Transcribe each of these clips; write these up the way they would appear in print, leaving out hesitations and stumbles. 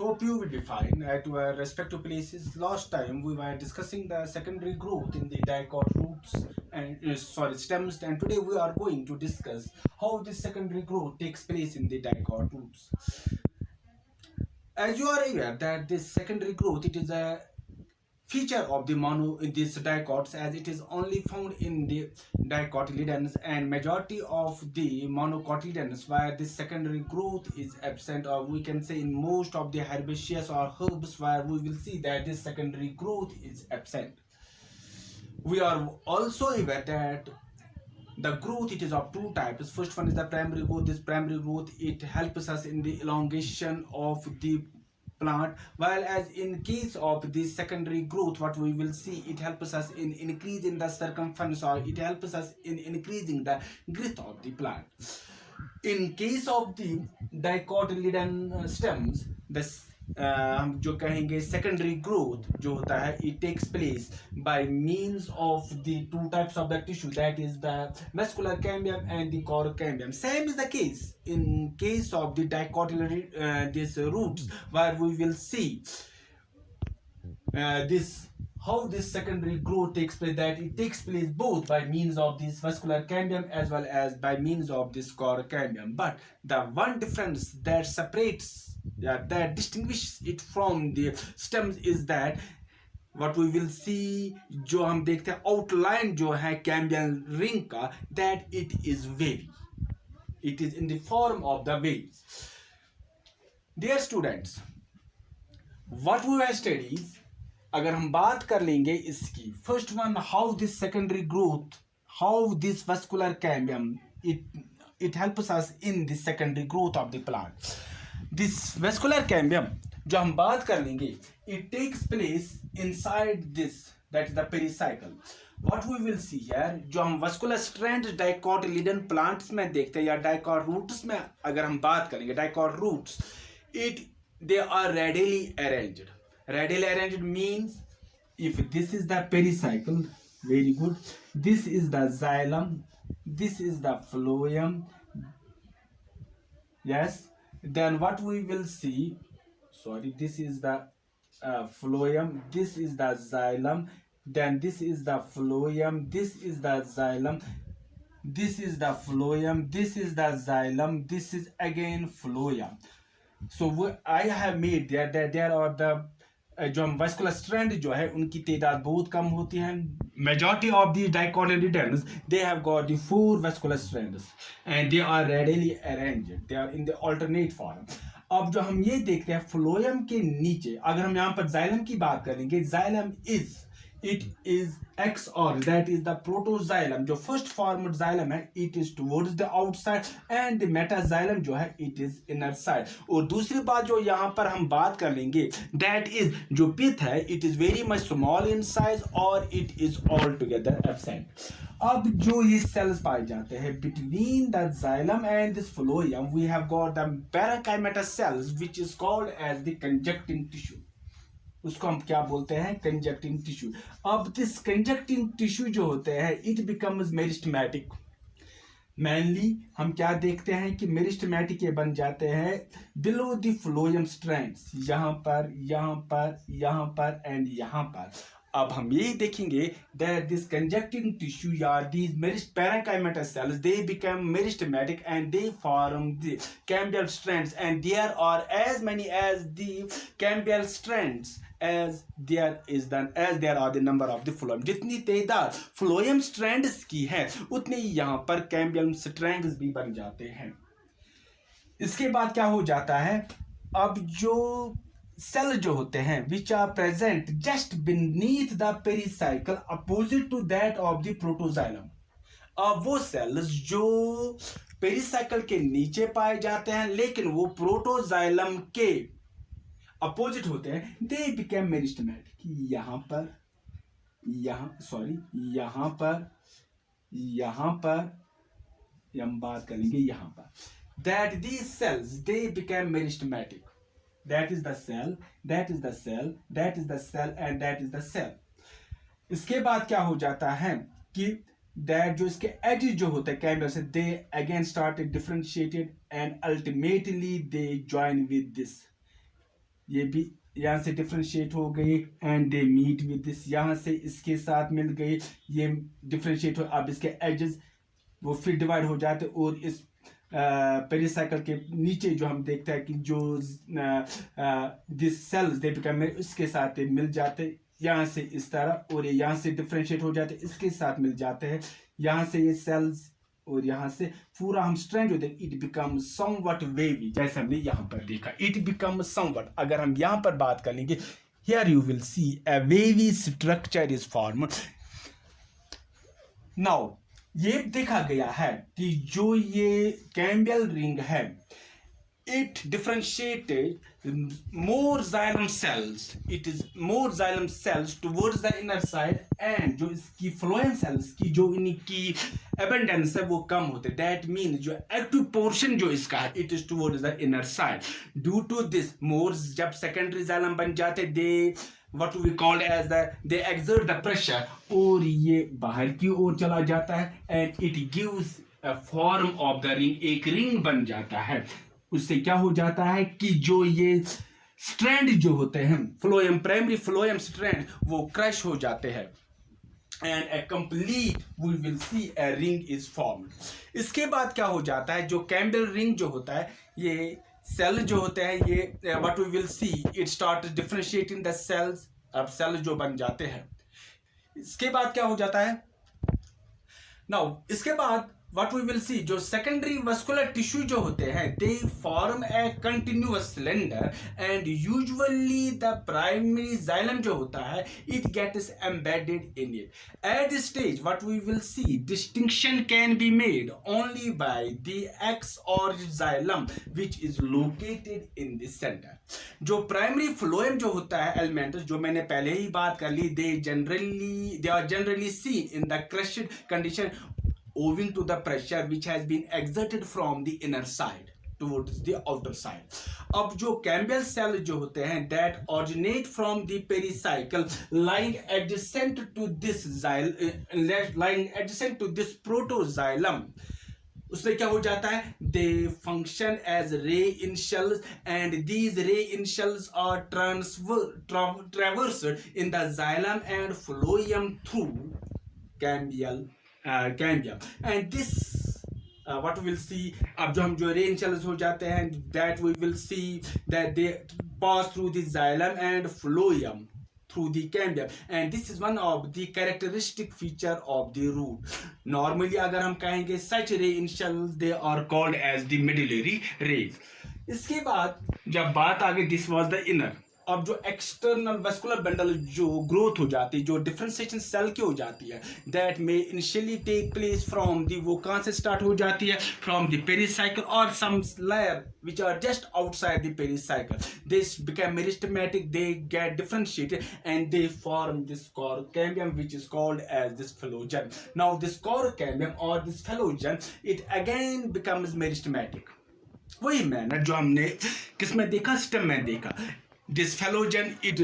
Hope you will be fine at your respective places. Last time we were discussing the secondary growth in the dicot roots and stems, and today we are going to discuss how this secondary growth takes place in the dicot roots. As you are aware that this secondary growth, it is a feature of the mono in these dicots, as it is only found in the dicotyledons, and majority of the monocotyledons where this secondary growth is absent, or we can say in most of the herbaceous or herbs where we will see that this secondary growth is absent. We are also aware that the growth, it is of two types. First one is the primary growth. This primary growth, it helps us in the elongation of the plant, while as in case of the secondary growth, what we will see, it helps us in increasing the circumference, or it helps us in increasing the growth of the plant. In case of the dicotyledon stems, this हम जो कहेंगे secondary growth जो होता है, it takes place by means of the two types of the tissue, that is the vascular cambium and the corocambium. Same is the case in case of the dicotyledon these roots, where we will see this how this secondary growth takes place, that it takes place both by means of this vascular cambium as well as by means of this corocambium. But the one difference that separates, that distinguishes it from the stems is that what we will see, जो हम देखते हैं outline जो है cambial ring का, that it is wavy, it is in the form of the waves. Dear students, what we have studied, अगर हम बात कर लेंगे इसकी, first one, how this secondary growth, how this vascular cambium it helps us in the secondary growth of the plant. This vascular cambium जो हम बात कर लेंगे, it takes place inside this, that is the pericycle. What we will see here, जो हम vascular strand dicotyledon plants में देखते हैं, या dicot roots में अगर हम बात करेंगे, dicot roots, they are radially arranged. Radially arranged means, if this is the pericycle, very good, this is the xylem, this is the phloem, yes, then what we will see, this is the phloem, this is the xylem, then this is the phloem, this is the xylem, this is the phloem, this is the xylem, this is again phloem. So I have made that there are the जो हम vascular strand जो है उनकी तादाद बहुत कम होती है. Majority of the dicotyledons, they have got the 4 vascular strands and they are radially arranged, they are in the alternate form. अब जो हम ये देखते हैं phloem के नीचे, अगर हम यहाँ पर xylem की बात करेंगे, xylem is XOR, that is the protoxylem. जो first formed xylem है, it is towards the outside, and the metaxylem जो है, it is inner side. और दूसरी बात जो यहाँ पर हम बात कर लेंगे, that is जो pith है, it is very much small in size, or it is altogether absent. अब जो ये cells पाए जाते हैं between the xylem and this phloem, we have got the parenchymatous cells, which is called as the conjuncting tissue. उसको हम क्या बोलते हैं, कंजक्टिंग टिश्यू. अब दिस कंजक्टिंग टिश्यू जो होते हैं, इट बिकम्स मेरिस्टेमेटिक. मेनली हम क्या देखते हैं कि मेरिस्टेमेटिक ये बन जाते हैं बिलो द फ्लोएम स्ट्रैंड्स, यहाँ पर, यहाँ पर, यहाँ पर एंड यहाँ पर. अब हम यही देखेंगे that this conjuncting tissue, or these parenchymatous cells, they become meristematic and they form the cambial strands, and there are as many as the cambial strands as there are the number of the phloem. जितनी तादाद phloem strands की है, उतने ही यहाँ पर cambial strands भी बन जाते हैं. इसके बाद क्या हो जाता है, अब जो सेल जो होते हैं which are present just beneath the pericycle opposite to that of the protoxylem, अब वो सेल्स जो पेरिसाइकिल के नीचे पाए जाते हैं लेकिन वो प्रोटोजाइलम के अपोजिट होते हैं, they become meristematic. यहाँ पर, यहाँ पर हम बात करेंगे यहाँ पर, that these cells, they become meristematic. That is the cell, that is the cell, that is the cell, and that is the cell. इसके बाद क्या हो जाता है कि that जो इसके edges जो होते हैं कैम्बियम से, they again started differentiated and ultimately they join with this. ये भी यहाँ से डिफ्रेंशिएट हो गई and they meet with this, यहाँ से इसके साथ मिल गई, ये डिफ्रेंशिएट हो, अब इसके एजेस वो फिर डिवाइड हो जाते और इस पेरिसाइकिल के नीचे जो हम देखते हैं कि जो दिस सेल्स दे बिकम, इसके साथ मिल जाते यहाँ से इस तरह, और ये यहाँ से डिफ्रेंशिएट हो जाते इसके साथ मिल जाते हैं, यहाँ से ये सेल्स और यहाँ से पूरा हम स्ट्रैंड होते, इट बिकम समवट वेवी, जैसे हमने यहाँ पर देखा, इट बिकम समवट। अगर हम यहाँ पर बात कर लेंगे, here you will see a wavy structure is formed. Now ये देखा गया है कि जो ये कैम्बियल रिंग है, it differentiated more xylem cells, it is more xylem cells towards the inner side, and जो इसकी phloem cells की जो इनकी abundance है वो कम होते, that means जो active portion जो इसका है it is towards the inner side. Due to this more, जब secondary xylem बन जाते, they what we call as they exert the pressure, और ये बाहर की ओर चला जाता है, and it gives a form of the ring, एक ring बन जाता है। उससे क्या हो जाता है कि जो ये स्ट्रैंड जो होते हैं फ्लोएम, प्राइमरी फ्लोएम स्ट्रैंड, वो क्रश हो जाते हैं and a complete we will see a ring is formed. इसके बाद क्या हो जाता है, जो कैम्बियल रिंग जो होता है, ये सेल जो होते हैं, ये what we will see it start differentiating the cells, अब सेल जो बन जाते हैं। इसके बाद क्या हो जाता है, नाउ इसके बाद what we will see, जो secondary vascular tissue जो होते हैं, they form a continuous cylinder, and usually the primary xylem जो होता है it gets embedded in it. At this stage what we will see, distinction can be made only by the X or xylem which is located in the center. जो primary phloem जो होता है elementals, जो मैंने पहले ही बात कर ली, they are generally seen in the crushed condition owing to the pressure which has been exerted from the inner side towards the outer side. अब जो कैम्बियल सेल जो होते हैं that originate from the pericycle lying adjacent to this protoxylem, उससे क्या हो जाता है, they function as ray in shells, and these ray in shells are traversed in the xylem and phloem through cambium, and this what we will see, अब जो हम जो ray in shells हो जाते हैं, that we will see that they pass through the xylem and phloem through the cambium, and this is one of the characteristic feature of the root. Normally अगर हम कहेंगे such ray in shells, they are called as the medullary rays. इसके बाद जब बात आ गई, this was the inner, अब जो एक्सटर्नल वेस्कुलर बंडल जो ग्रोथ हो जाती है, जो डिफरेंशिएशन सेल की हो जाती है, that may initially take place from the, वो कहाँ से स्टार्ट हो जाती है, फ्रॉम द पेरिसाइकिल और सम layer which are just outside the pericycle. This become meristematic, they get differentiated and they form this corocambium which is called as this phloem. Now this corocambium or this phloem, it again becomes meristematic. वही मैंने जो हमने किसमें देखा, stem में देखा, this phloem it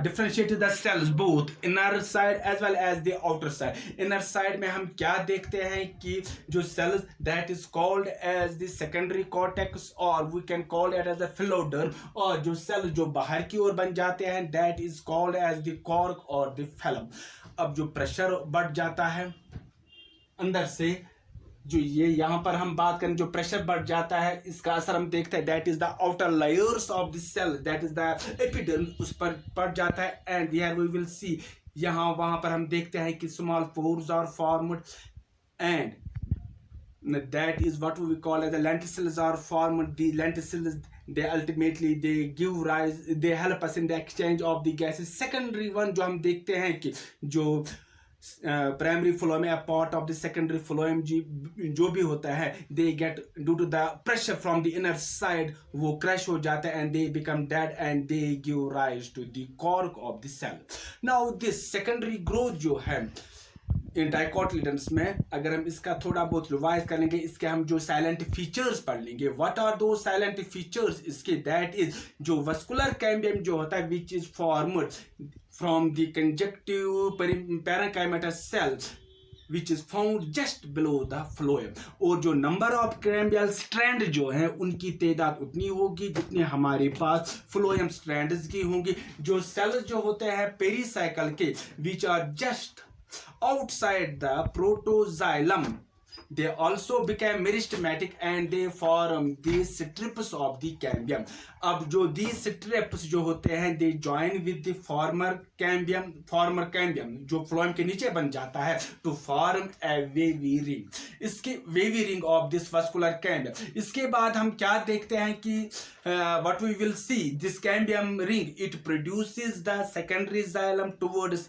differentiates the cells both inner side as well as the outer side. Inner side में हम क्या देखते हैं कि जो cells that is called as the secondary cortex or we can call it as a phloderm, और जो cell जो बाहर की ओर बन जाते हैं that is called as the cork or the phloem. अब जो pressure बढ़ जाता है अंदर से, जो ये यहाँ पर हम बात करें, जो प्रेशर बढ़ जाता है, इसका असर हम देखते हैं, that is the outer layers of the cell, that is the epiderm, उस पर पड़ जाता है, and here we will see, यहाँ वहां पर हम देखते हैं कि small pores are formed, and that is what we call as the lenticels are formed. The lenticels they ultimately they give rise, they help us in the exchange of the gases. Secondary one जो हम देखते हैं कि जो primary phloem है, part of the secondary phloem जो भी होता है, they get due to the pressure from the inner side, वो क्रैश हो जाता है and they become dead and they give rise to the cork of the cell. Now this secondary growth जो है इन डाइकोटिलेडन्स में, अगर हम इसका थोड़ा बहुत रिवाइज करेंगे, इसके हम जो साइलेंट फीचर्स पढ़ लेंगे. व्हाट आर दो साइलेंट फीचर्स इसके, दैट इज जो वस्कुलर कैम्बियम जो होता है which is formed from the conjunctive parenchymatous cells, which is found just below the phloem. और जो नंबर ऑफ कैम्बियल स्ट्रैंड जो हैं उनकी तादाद उतनी होगी जितने हमारे पास फ्लोएम स्ट्रैंड्स की होंगी. जो सेल्स जो होते हैं पेरिसाइकिल के which are just outside the protoxylem, they also become meristematic and they form these strips of the cambium. अब जो these strips जो होते हैं they join with the former cambium जो phloem के नीचे बन जाता है to form a wavy ring. इसके wavy ring of this vascular cambium. इसके बाद हम क्या देखते हैं कि what we will see, this cambium ring it produces the secondary xylem towards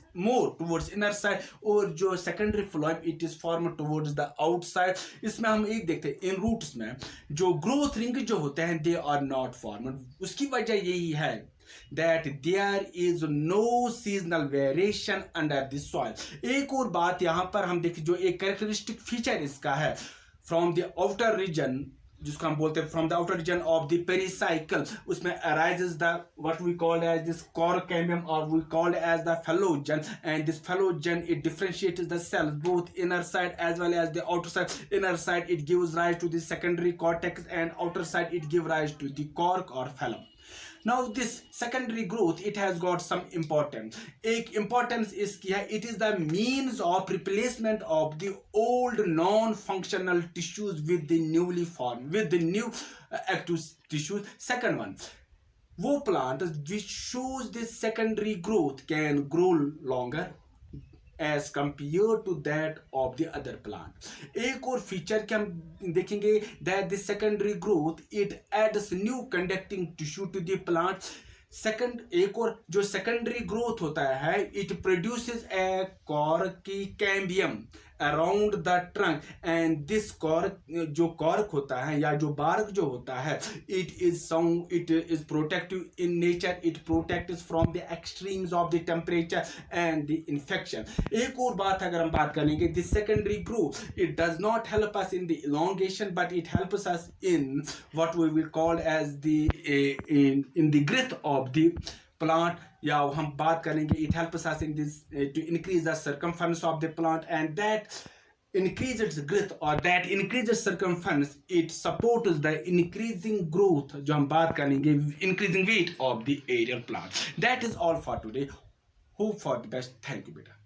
inner side, और जो secondary phloem it is formed towards the outside. इसमें हम एक देखते हैं इन रूट्स में जो ग्रोथ रिंग जो होते हैं दे आर नॉट फॉर्मड. उसकी वजह यही है that there is no seasonal variation under the soil. एक और बात यहाँ पर हम देखें जो एक कैरेक्टरिस्टिक फीचर इसका है from the outer region जिसको हम बोलते हैं from the outer region of the pericycle, उसमें arises the what we call as this cork cambium or we call as the phloem, and this phloem it differentiates the cells both inner side as well as the outer side. Inner side it gives rise to the secondary cortex and outer side it gives rise to the cork or phloem. Now this secondary growth it has got some importance. एक importance इसकी है it is the means of replacement of the old non-functional tissues with the newly formed with the new active tissues. Second one, वो plant which shows this secondary growth can grow longer as compared to that of the other plant. एक और feature क्या हम देखेंगे that the secondary growth it adds new conducting tissue to the plant. Second एक और जो secondary growth होता है it produces A Corky cambium around the trunk and this cork जो कॉर्क होता है या जो बार्क जो होता है it is protective in nature. It protects from the extremes of the temperature and the infection. एक और बात अगर हम बात करेंगे this secondary growth it does not help us in the elongation but it helps us in what we will call as the in the growth of the plant. या हम बात करेंगे it helps us in this to increase the circumference of the plant and that increases growth or that increases circumference it supports the increasing growth जो हम बात करेंगे increasing weight of the aerial plant. That is all for today. Hope for the best. Thank you बेटा.